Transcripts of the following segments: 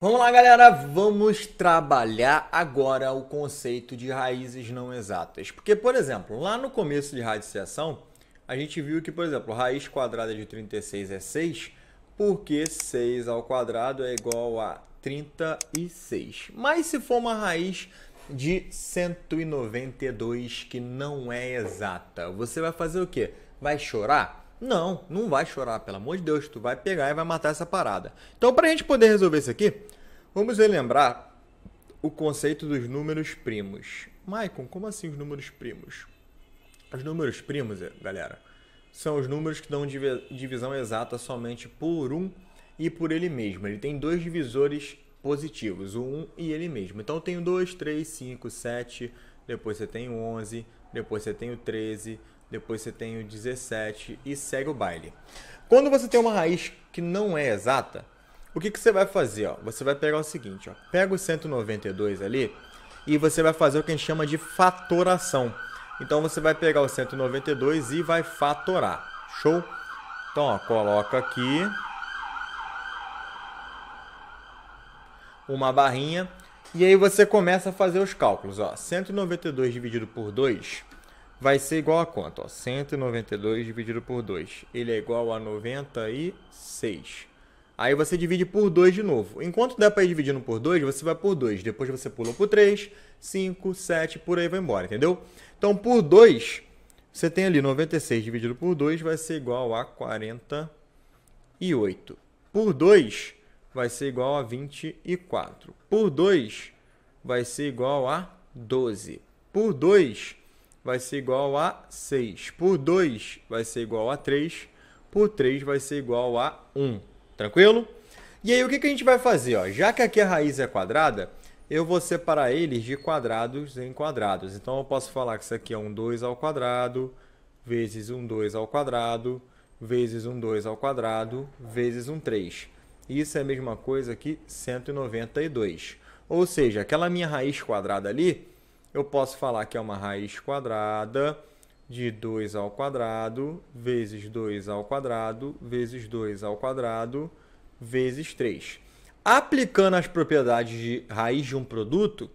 Vamos lá, galera, vamos trabalhar agora o conceito de raízes não exatas. Porque, por exemplo, lá no começo de radiciação, a gente viu que, por exemplo, raiz quadrada de 36 é 6, porque 6 ao quadrado é igual a 36. Mas se for uma raiz de 192 que não é exata, você vai fazer o quê? Vai chorar? Não, não vai chorar, pelo amor de Deus, tu vai pegar e vai matar essa parada. Então, para a gente poder resolver isso aqui, vamos relembrar o conceito dos números primos. Maicon, como assim os números primos? Os números primos, galera, são os números que dão divisão exata somente por 1 e por ele mesmo. Ele tem dois divisores positivos, o 1 e ele mesmo. Então, eu tenho 2, 3, 5, 7, depois você tem o 11, depois você tem o 13, depois você tem o 17 e segue o baile. Quando você tem uma raiz que não é exata, o que você vai fazer? Ó? Você vai pegar o seguinte, ó, pega o 192 ali e você vai fazer o que a gente chama de fatoração. Então você vai pegar o 192 e vai fatorar. Show? Então, ó, coloca aqui uma barrinha e aí você começa a fazer os cálculos. Ó. 192 dividido por 2 vai ser igual a quanto? Ó, 192 dividido por 2. Ele é igual a 96. Aí você divide por 2 de novo. Enquanto der para ir dividindo por 2, você vai por 2. Depois você pula por 3, 5, 7, por aí vai embora, entendeu? Então, por 2, você tem ali 96 dividido por 2 vai ser igual a 48. Por 2 vai ser igual a 24. Por 2 vai ser igual a 12. Por 2 vai ser igual a 6. Por 2 vai ser igual a 3. Por 3 vai ser igual a 1. Tranquilo? E aí, o que a gente vai fazer? Ó? Já que aqui a raiz é quadrada, eu vou separar eles de quadrados em quadrados. Então, eu posso falar que isso aqui é um 2 ao quadrado, vezes um 2 ao quadrado, vezes um 2 ao quadrado, vezes um 3. Isso é a mesma coisa que 192. Ou seja, aquela minha raiz quadrada ali, eu posso falar que é uma raiz quadrada de 2 ao quadrado, vezes 2 ao quadrado, vezes 2 ao quadrado, vezes 3. Aplicando as propriedades de raiz de um produto,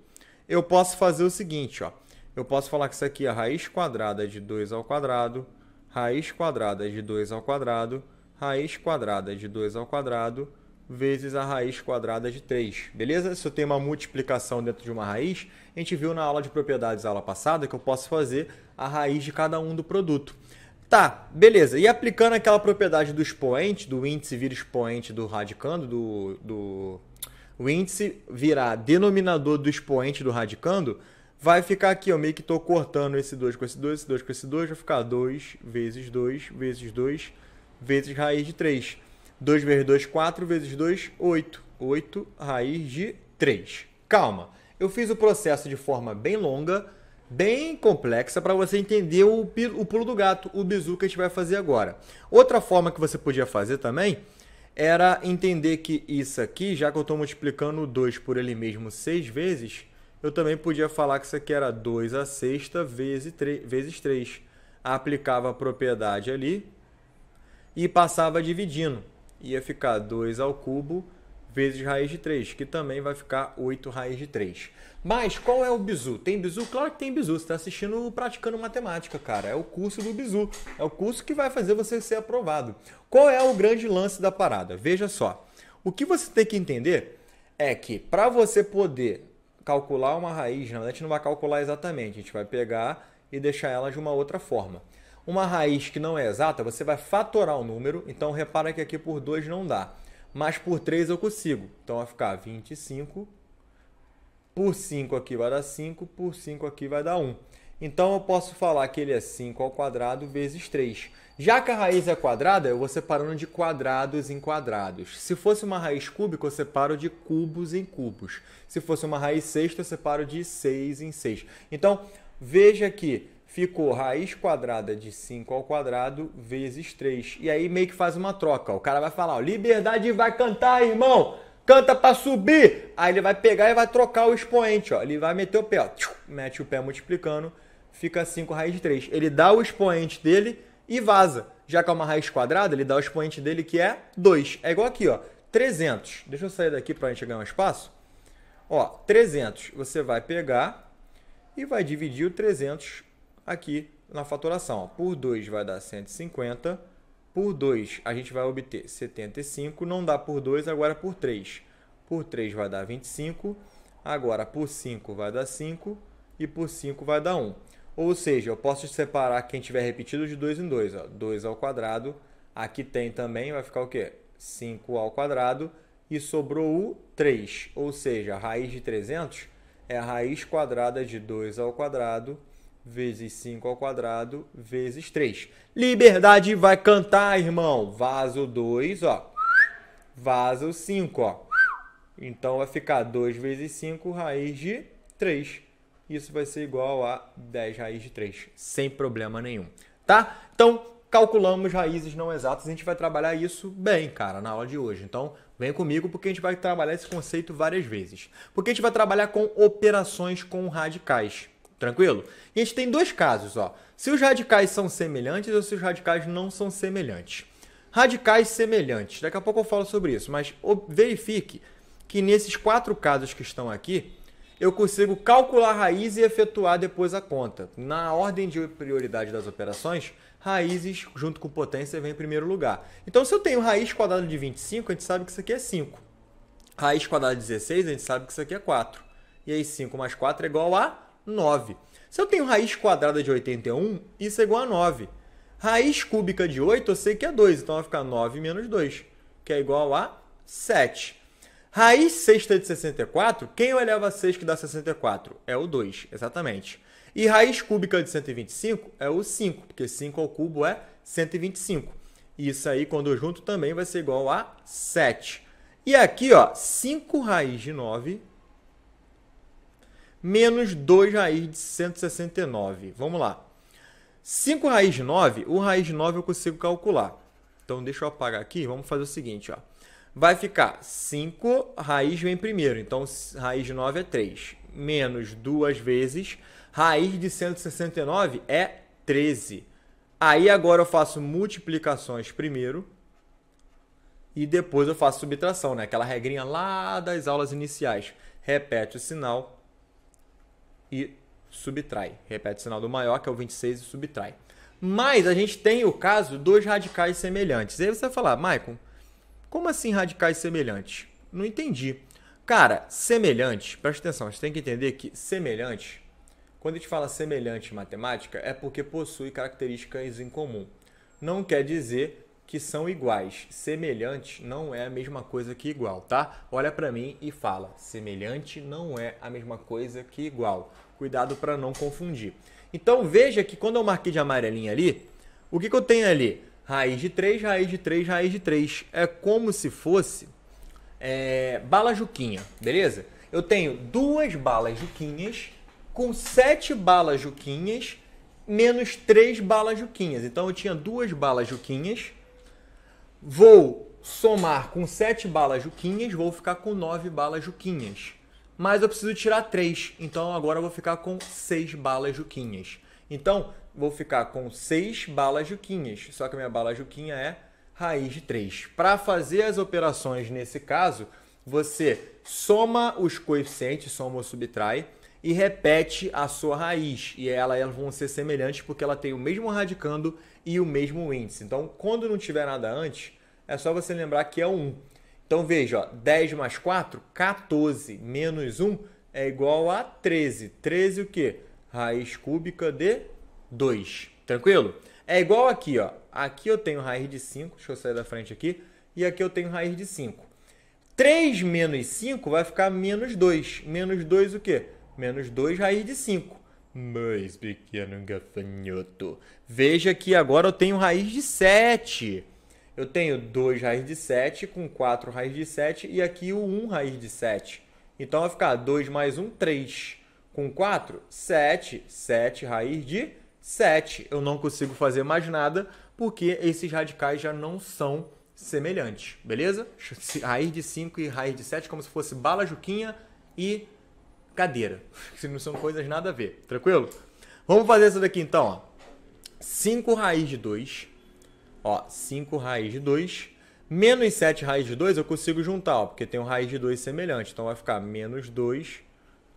eu posso fazer o seguinte, ó. Eu posso falar que isso aqui é a raiz quadrada de 2 ao quadrado, raiz quadrada de 2 ao quadrado, raiz quadrada de 2 ao quadrado, vezes a raiz quadrada de 3. Beleza? Se eu tenho uma multiplicação dentro de uma raiz, a gente viu na aula de propriedades da aula passada que eu posso fazer a raiz de cada um do produto. Tá, beleza. E aplicando aquela propriedade do expoente, do índice vira expoente do radicando, o índice virar denominador do expoente do radicando, vai ficar aqui, ó, meio que estou cortando esse 2 com esse 2, esse 2 com esse 2, vai ficar 2 vezes 2 vezes 2 vezes raiz de 3. 2 vezes 2, 4, vezes 2, 8. 8 raiz de 3. Calma, eu fiz o processo de forma bem longa, bem complexa, para você entender o pulo do gato, o bizu que a gente vai fazer agora. Outra forma que você podia fazer também era entender que isso aqui, já que eu estou multiplicando o 2 por ele mesmo 6 vezes, eu também podia falar que isso aqui era 2 a sexta vezes 3. Aplicava a propriedade ali e passava dividindo. Ia ficar 2 ao cubo vezes raiz de 3, que também vai ficar 8 raiz de 3. Mas qual é o bizu? Tem bizu? Claro que tem bizu. Você está assistindo Praticando Matemática, cara. É o curso do bizu. É o curso que vai fazer você ser aprovado. Qual é o grande lance da parada? Veja só. O que você tem que entender é que para você poder calcular uma raiz, na verdade a gente não vai calcular exatamente. A gente vai pegar e deixar ela de uma outra forma. Uma raiz que não é exata, você vai fatorar o número. Então, repara que aqui por 2 não dá. Mas por 3 eu consigo. Então, vai ficar 25. Por 5 aqui vai dar 5. Por 5 aqui vai dar 1. Então, eu posso falar que ele é 5 ao quadrado vezes 3. Já que a raiz é quadrada, eu vou separando de quadrados em quadrados. Se fosse uma raiz cúbica, eu separo de cubos em cubos. Se fosse uma raiz sexta, eu separo de 6 em 6. Então, veja que ficou raiz quadrada de 5 ao quadrado vezes 3. E aí meio que faz uma troca. O cara vai falar, ó, Liberdade vai cantar, irmão. Canta para subir. Aí ele vai pegar e vai trocar o expoente. Ó. Ele vai meter o pé. Ó. Mete o pé multiplicando. Fica 5 raiz de 3. Ele dá o expoente dele e vaza. Já que é uma raiz quadrada, ele dá o expoente dele que é 2. É igual aqui, ó. 300. Deixa eu sair daqui para a gente ganhar um espaço. Ó, 300, você vai pegar e vai dividir o 300 aqui na fatoração. Ó, por 2 vai dar 150. Por 2 a gente vai obter 75. Não dá por 2, agora por 3. Por 3 vai dar 25. Agora por 5 vai dar 5. E por 5 vai dar 1. Ou seja, eu posso separar quem tiver repetido de 2 em 2. Ó. 2 ao quadrado. Aqui tem também, vai ficar o quê? 5 ao quadrado. E sobrou o 3. Ou seja, a raiz de 300 é a raiz quadrada de 2 ao quadrado vezes 5 ao quadrado vezes 3. Liberdade vai cantar, irmão. Vaso 2, ó. Vaso 5, ó. Então vai ficar 2 vezes 5, raiz de 3. Isso vai ser igual a 10 raiz de 3, sem problema nenhum, tá? Então, calculamos raízes não exatas, a gente vai trabalhar isso bem, cara, na aula de hoje. Então, vem comigo porque a gente vai trabalhar esse conceito várias vezes. Porque a gente vai trabalhar com operações com radicais, tranquilo? E a gente tem dois casos, ó. Se os radicais são semelhantes ou se os radicais não são semelhantes. Radicais semelhantes, daqui a pouco eu falo sobre isso, mas verifique que nesses 4 casos que estão aqui, eu consigo calcular a raiz e efetuar depois a conta. Na ordem de prioridade das operações, raízes junto com potência vem em primeiro lugar. Então, se eu tenho raiz quadrada de 25, a gente sabe que isso aqui é 5. Raiz quadrada de 16, a gente sabe que isso aqui é 4. E aí 5 mais 4 é igual a 9. Se eu tenho raiz quadrada de 81, isso é igual a 9. Raiz cúbica de 8, eu sei que é 2. Então, vai ficar 9 menos 2, que é igual a 7. Raiz sexta de 64, quem eu elevo a 6 que dá 64? É o 2, exatamente. E raiz cúbica de 125 é o 5, porque 5 ao cubo é 125. E isso aí, quando eu junto, também vai ser igual a 7. E aqui, ó, 5 raiz de 9 menos 2 raiz de 169. Vamos lá. 5 raiz de 9, o raiz de 9 eu consigo calcular. Então, deixa eu apagar aqui, vamos fazer o seguinte, ó. Vai ficar 5, raiz vem primeiro, então raiz de 9 é 3, menos 2 vezes, raiz de 169 é 13. Aí agora eu faço multiplicações primeiro e depois eu faço subtração, né? Aquela regrinha lá das aulas iniciais. Repete o sinal e subtrai. Repete o sinal do maior, que é o 26, e subtrai. Mas a gente tem o caso dos radicais semelhantes. Aí você vai falar, Maicon, como assim radicais semelhantes? Não entendi. Cara, semelhante, presta atenção, você tem que entender que semelhante, quando a gente fala semelhante em matemática, é porque possui características em comum. Não quer dizer que são iguais. Semelhante não é a mesma coisa que igual, tá? Olha para mim e fala, semelhante não é a mesma coisa que igual. Cuidado para não confundir. Então veja que quando eu marquei de amarelinho ali, o que eu tenho ali? Raiz de 3, raiz de 3, raiz de 3. É como se fosse bala juquinha, beleza? Eu tenho 2 balas juquinhas com 7 balas juquinhas menos 3 balas juquinhas. Então, eu tinha 2 balas juquinhas. Vou somar com 7 balas juquinhas, vou ficar com 9 balas juquinhas. Mas eu preciso tirar 3, então agora eu vou ficar com 6 balas juquinhas. Então, vou ficar com 6 balas juquinhas, só que a minha bala juquinha é raiz de 3. Para fazer as operações nesse caso, você soma os coeficientes, soma ou subtrai, e repete a sua raiz. E elas vão ser semelhantes porque ela tem o mesmo radicando e o mesmo índice. Então, quando não tiver nada antes, é só você lembrar que é o 1. Então, veja, ó, 10 mais 4, 14, menos 1 é igual a 13. 13 o quê? Raiz cúbica de 2. Tranquilo? É igual aqui, ó. Aqui eu tenho raiz de 5. Deixa eu sair da frente aqui. E aqui eu tenho raiz de 5. 3 menos 5 vai ficar menos 2. Menos 2 o quê? Menos 2 raiz de 5. Mais pequeno gafanhoto. Veja que agora eu tenho raiz de 7. Eu tenho 2 raiz de 7 com 4 raiz de 7. E aqui o 1 raiz de 7. Então vai ficar 2 mais 1, 3. Com 4, 7. 7 raiz de 7. Eu não consigo fazer mais nada porque esses radicais já não são semelhantes, beleza? Raiz de 5 e raiz de 7 como se fosse bala juquinha e cadeira. Não são coisas nada a ver, tranquilo? Vamos fazer isso daqui então, ó. 5 raiz de 2. Ó, 5 raiz de 2 Menos 7 raiz de 2 eu consigo juntar, ó, porque tem um raiz de 2 semelhante. Então vai ficar menos 2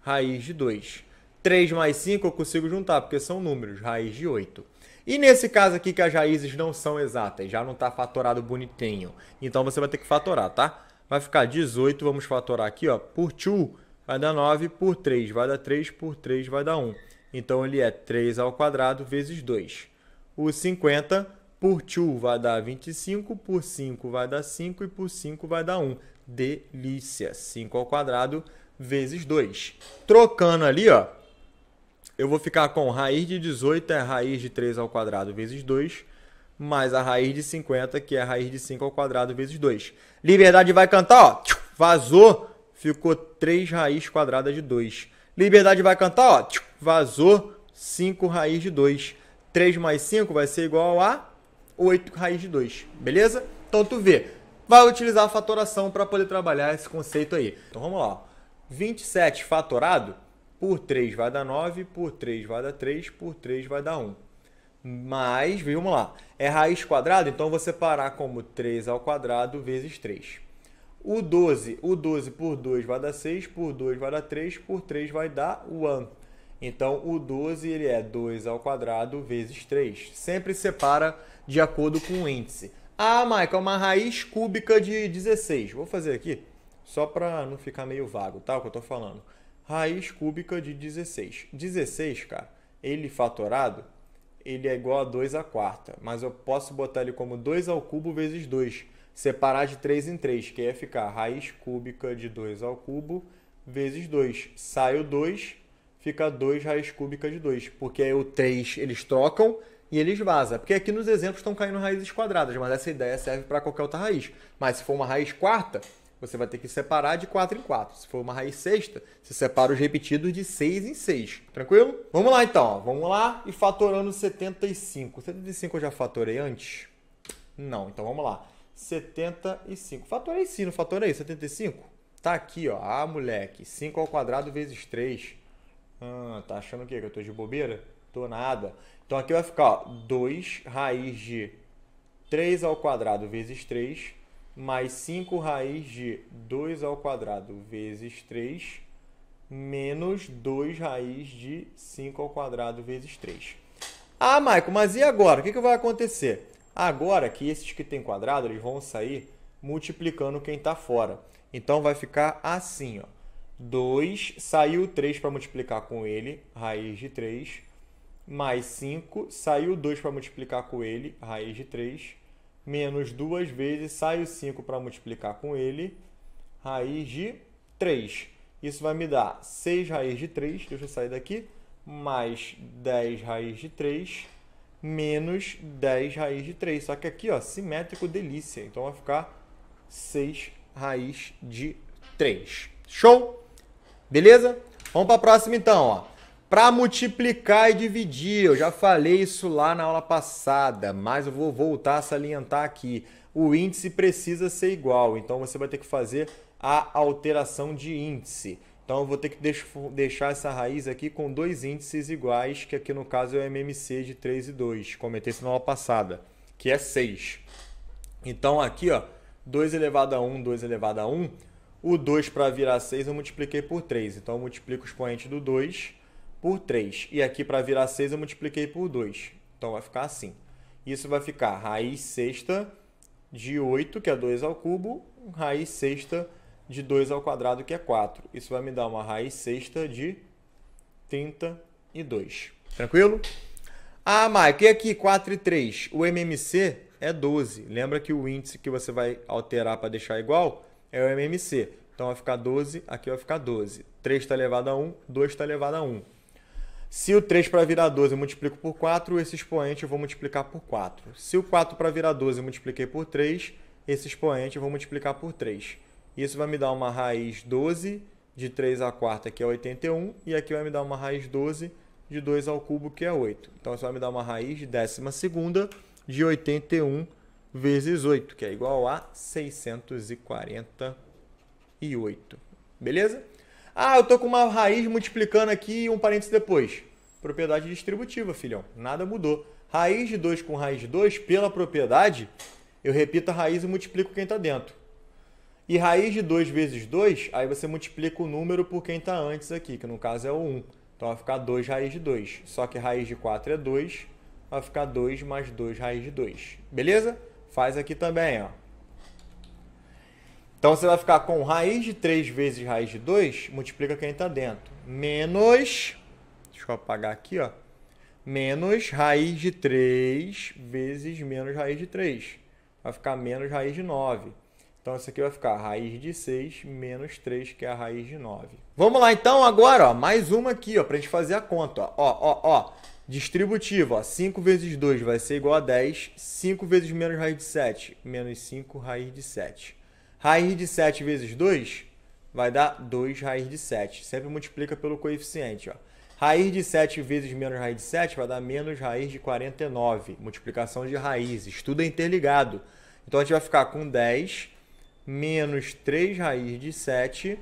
raiz de 2. 3 mais 5 eu consigo juntar, porque são números, raiz de 8. E nesse caso aqui que as raízes não são exatas, já não está fatorado bonitinho. Então você vai ter que fatorar, tá? Vai ficar 18, vamos fatorar aqui, ó, por 2 vai dar 9, por 3 vai dar 3, por 3 vai dar 1. Então ele é 3 ao quadrado vezes 2. O 50 por 2 vai dar 25, por 5 vai dar 5 e por 5 vai dar 1. Delícia! 5 ao quadrado vezes 2. Trocando ali, ó, eu vou ficar com raiz de 18 é raiz de 3 ao quadrado vezes 2, mais a raiz de 50, que é a raiz de 5 ao quadrado vezes 2. Liberdade vai cantar, ó, vazou, ficou 3 raiz quadrada de 2. Liberdade vai cantar, ó, vazou, 5 raiz de 2. 3 mais 5 vai ser igual a 8 raiz de 2, beleza? Então tu vê, vai utilizar a fatoração para poder trabalhar esse conceito aí. Então vamos lá, ó. 27 fatorado por 3 vai dar 9, por 3 vai dar 3, por 3 vai dar 1. Mas, vamos lá, é raiz quadrada, então eu vou separar como 3 ao quadrado vezes 3. O 12 por 2 vai dar 6, por 2 vai dar 3, por 3 vai dar 1. Então, o 12 ele é 2 ao quadrado vezes 3. Sempre separa de acordo com o índice. Ah, Michael, uma raiz cúbica de 16. Vou fazer aqui, só para não ficar meio vago, tá? O que eu estou falando. Raiz cúbica de 16. 16, cara, ele fatorado, ele é igual a 2 à quarta. Mas eu posso botar ele como 2 ao cubo vezes 2. Separar de 3 em 3, que ia ficar raiz cúbica de 2 ao cubo vezes 2. Sai o 2, fica 2 raiz cúbica de 2. Porque aí o 3 eles trocam e eles vazam. Porque aqui nos exemplos estão caindo raízes quadradas, mas essa ideia serve para qualquer outra raiz. Mas se for uma raiz quarta, você vai ter que separar de 4 em 4. Se for uma raiz sexta, você separa os repetidos de 6 em 6. Tranquilo? Vamos lá então. Ó. Vamos lá e fatorando 75. 75 eu já fatorei antes? Não, então vamos lá. 75. Fatorei sim, não fatorei? 75? Tá aqui, ó. Ah, moleque. 5 ao quadrado vezes 3. Tá achando o quê? Que eu tô de bobeira? Tô nada. Então aqui vai ficar, ó, 2 raiz de 3 ao quadrado vezes 3, mais 5 raiz de 2 ao quadrado vezes 3, menos 2 raiz de 5 ao quadrado vezes 3. Ah, Michael, mas e agora? O que vai acontecer? Agora que esses que tem quadrado, eles vão sair multiplicando quem está fora. Então vai ficar assim, ó. 2, saiu 3 para multiplicar com ele, raiz de 3, mais 5, saiu 2 para multiplicar com ele, raiz de 3, menos 2 vezes, sai o 5 para multiplicar com ele, raiz de 3. Isso vai me dar 6 raiz de 3, deixa eu sair daqui, mais 10 raiz de 3, menos 10 raiz de 3. Só que aqui, ó, simétrico, delícia. Então vai ficar 6 raiz de 3. Show? Beleza? Vamos para a próxima então, ó. Para multiplicar e dividir, eu já falei isso lá na aula passada, mas eu vou voltar a salientar aqui. O índice precisa ser igual, então você vai ter que fazer a alteração de índice. Então eu vou ter que deixar essa raiz aqui com dois índices iguais, que aqui no caso é o MMC de 3 e 2, comentei isso na aula passada, que é 6. Então aqui, ó, 2 elevado a 1, 2 elevado a 1, o 2 para virar 6 eu multipliquei por 3, então eu multiplico o expoente do 2 por 3. E aqui para virar 6 eu multipliquei por 2. Então vai ficar assim. Isso vai ficar raiz sexta de 8, que é 2 ao cubo, raiz sexta de 2 ao quadrado, que é 4. Isso vai me dar uma raiz sexta de 32. Tranquilo? Ah, Mike, e aqui 4 e 3? O MMC é 12. Lembra que o índice que você vai alterar para deixar igual é o MMC. Então vai ficar 12, aqui vai ficar 12. 3 está elevado a 1, 2 está elevado a 1. Se o 3 para virar 12 eu multiplico por 4, esse expoente eu vou multiplicar por 4. Se o 4 para virar 12 eu multipliquei por 3, esse expoente eu vou multiplicar por 3. Isso vai me dar uma raiz 12 de 3 à quarta, que é 81, e aqui vai me dar uma raiz 12 de 2 ao cubo, que é 8. Então isso vai me dar uma raiz de 12ª de 81 vezes 8, que é igual a 648. Beleza? Ah, eu tô com uma raiz multiplicando aqui e um parênteses depois. Propriedade distributiva, filhão. Nada mudou. Raiz de 2 com raiz de 2, pela propriedade, eu repito a raiz e multiplico quem está dentro. E raiz de 2 vezes 2, aí você multiplica o número por quem está antes aqui, que no caso é o 1. Então vai ficar 2 raiz de 2. Só que raiz de 4 é 2, vai ficar 2 mais 2 raiz de 2. Beleza? Faz aqui também, ó. Então você vai ficar com raiz de 3 vezes raiz de 2, multiplica quem está dentro. Menos, deixa eu apagar aqui, ó. Menos raiz de 3 vezes menos raiz de 3. Vai ficar menos raiz de 9. Então isso aqui vai ficar raiz de 6 menos 3, que é a raiz de 9. Vamos lá então agora, ó, mais uma aqui, ó, pra gente fazer a conta, ó. Distributivo, ó, 5 vezes 2 vai ser igual a 10. 5 vezes menos raiz de 7, menos 5 raiz de 7. Raiz de 7 vezes 2 vai dar 2 raiz de 7. Sempre multiplica pelo coeficiente, ó. Raiz de 7 vezes menos raiz de 7 vai dar menos raiz de 49. Multiplicação de raízes. Tudo é interligado. Então a gente vai ficar com 10 menos 3 raiz de 7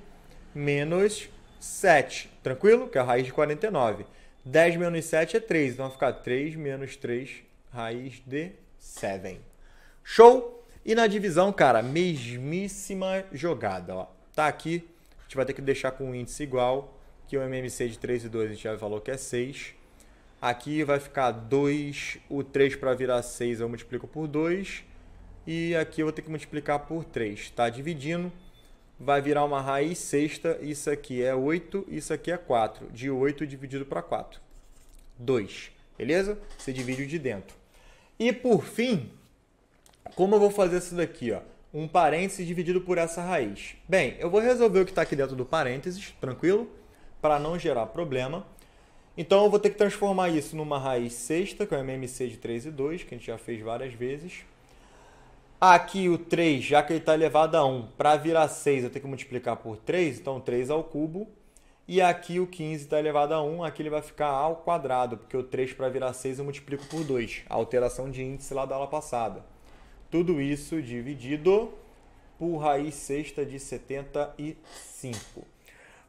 menos 7. Tranquilo? Que é a raiz de 49. 10 menos 7 é 3. Então vai ficar 3 menos 3 raiz de 7. Show? E na divisão, cara, mesmíssima jogada, ó. Tá aqui, a gente vai ter que deixar com um índice igual, que o MMC de 3 e 2 a gente já falou que é 6. Aqui vai ficar 2, o 3 para virar 6 eu multiplico por 2. E aqui eu vou ter que multiplicar por 3. Tá dividindo, vai virar uma raiz sexta, isso aqui é 8, isso aqui é 4. De 8 dividido para 4. 2, beleza? Você divide o de dentro. E por fim, como eu vou fazer isso daqui, ó? Um parênteses dividido por essa raiz. Bem, eu vou resolver o que está aqui dentro do parênteses, tranquilo? Para não gerar problema. Então, eu vou ter que transformar isso numa raiz sexta, que é o MMC de 3 e 2, que a gente já fez várias vezes. Aqui o 3, já que ele está elevado a 1, para virar 6 eu tenho que multiplicar por 3, então 3 ao cubo. E aqui o 15 está elevado a 1, aqui ele vai ficar ao quadrado, porque o 3 para virar 6 eu multiplico por 2, a alteração de índice lá da aula passada. Tudo isso dividido por raiz sexta de 75.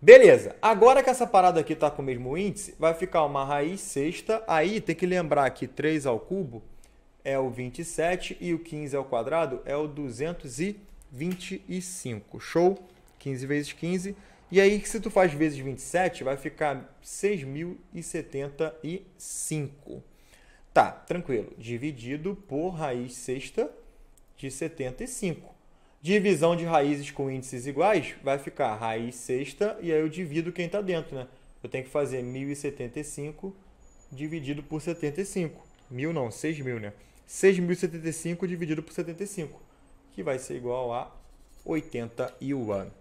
Beleza, agora que essa parada aqui está com o mesmo índice, vai ficar uma raiz sexta. Aí tem que lembrar que 3 ao cubo é o 27 e o 15 ao quadrado é o 225. Show? 15 vezes 15. E aí, se tu faz vezes 27, vai ficar 6.075. Tá, tranquilo. Dividido por raiz sexta de 75. Divisão de raízes com índices iguais vai ficar raiz sexta e aí eu divido quem está dentro, né? Eu tenho que fazer 1.075 dividido por 75. 1.000 não, 6.000, né? 6.075 dividido por 75, que vai ser igual a 81.